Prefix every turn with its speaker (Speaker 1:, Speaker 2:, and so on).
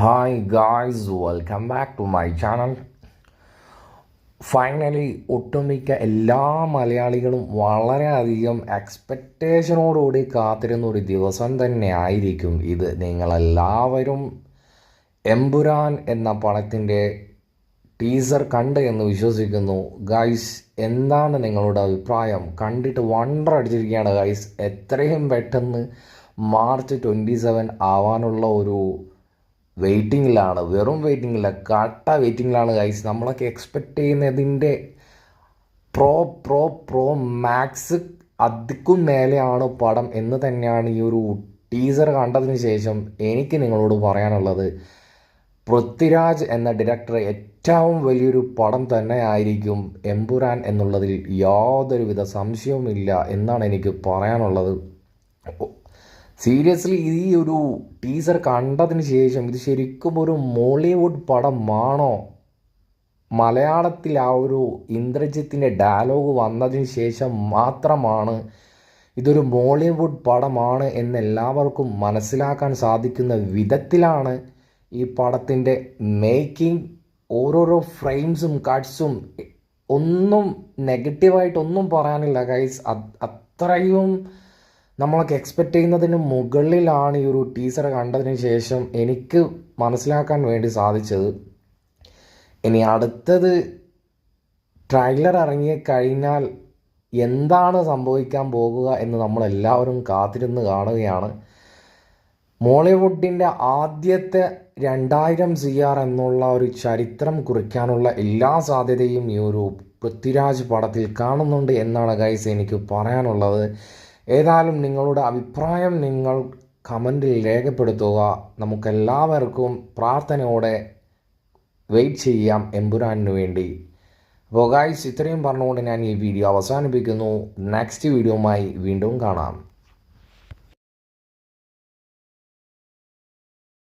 Speaker 1: Hi guys, welcome back to my channel. Finally ഒട്ടുമിക്ക എല്ലാ മലയാളികളും വളരെയധികം എക്സ്പെക്റ്റേഷനോടുകൂടി കാത്തിരുന്ന ഒരു ദിവസം തന്നെ ആയിരിക്കും ഇത്. നിങ്ങളെല്ലാവരും എമ്പുരാൻ എന്ന പടത്തിൻ്റെ ടീസർ കണ്ട് എന്ന് വിശ്വസിക്കുന്നു. ഗൈസ്, എന്താണ് നിങ്ങളുടെ അഭിപ്രായം? കണ്ടിട്ട് വണ്ടർ അടിച്ചിരിക്കുകയാണ് ഗൈസ്. എത്രയും പെട്ടെന്ന് മാർച്ച് 27 ആവാനുള്ള ഒരു വെയിറ്റിങ്ങിലാണ്, വെറും വെയിറ്റിങ്ങില്ല, കട്ട വെയിറ്റിങ്ങിലാണ് ഗൈസ്. നമ്മളൊക്കെ എക്സ്പെക്റ്റ് ചെയ്യുന്നതിൻ്റെ പ്രോ പ്രോ പ്രോ മാക്സ് അതിക്കും മേലെയാണ് പടം എന്ന് തന്നെയാണ് ഈ ഒരു ടീസർ കണ്ടതിന് ശേഷം എനിക്ക് നിങ്ങളോട് പറയാനുള്ളത്. പൃഥ്വിരാജ് എന്ന ഡയറക്ടർ ഏറ്റവും വലിയൊരു പടം തന്നെ ആയിരിക്കും എമ്പുരാൻ എന്നുള്ളതിൽ യാതൊരുവിധ സംശയവുമില്ല എന്നാണ് എനിക്ക് പറയാനുള്ളത്. സീരിയസ്ലി ഈ ഒരു ടീസർ കണ്ടതിന് ശേഷം ഇത് ശരിക്കും ഒരു മോളിവുഡ് പടമാണോ? മലയാളത്തിൽ ആ ഒരു ഇന്ദ്രജിത്തിൻ്റെ ഡയലോഗ് വന്നതിന് ശേഷം മാത്രമാണ് ഇതൊരു മോളിവുഡ് പടമാണ് എന്നെല്ലാവർക്കും മനസ്സിലാക്കാൻ സാധിക്കുന്ന വിധത്തിലാണ് ഈ പടത്തിൻ്റെ മേക്കിംഗ്. ഓരോരോ ഫ്രെയിംസും കട്ട്സും ഒന്നും നെഗറ്റീവായിട്ടൊന്നും പറയാനില്ല ഗൈസ്. അത്രയും നമ്മളൊക്കെ എക്സ്പെക്റ്റ് ചെയ്യുന്നതിന് മുകളിലാണ് ഈ ഒരു ടീസർ കണ്ടതിന് ശേഷം എനിക്ക് മനസ്സിലാക്കാൻ വേണ്ടി സാധിച്ചത്. ഇനി അടുത്തത് ട്രെയിലർ ഇറങ്ങിക്കഴിഞ്ഞാൽ എന്താണ് സംഭവിക്കാൻ പോകുക എന്ന് നമ്മളെല്ലാവരും കാത്തിരുന്ന് കാണുകയാണ്. മോളിവുഡിൻ്റെ ആദ്യത്തെ 2000 CR എന്നുള്ള ഒരു ചരിത്രം കുറിക്കാനുള്ള എല്ലാ സാധ്യതയും ഈ ഒരു പൃഥ്വിരാജ് പടത്തിൽ കാണുന്നുണ്ട് എന്നാണ് ഗൈസ് എനിക്ക് പറയാനുള്ളത്. ഏതായാലും നിങ്ങളുടെ അഭിപ്രായം നിങ്ങൾ കമൻറ്റിൽ രേഖപ്പെടുത്തുക. നമുക്കെല്ലാവർക്കും പ്രാർത്ഥനയോടെ വെയിറ്റ് ചെയ്യാം എമ്പുരാനു വേണ്ടി. അപ്പോൾ ഗൈസ്, ഇത്രയും പറഞ്ഞുകൊണ്ട് ഞാൻ ഈ വീഡിയോ അവസാനിപ്പിക്കുന്നു. നെക്സ്റ്റ് വീഡിയോയുമായി വീണ്ടും കാണാം.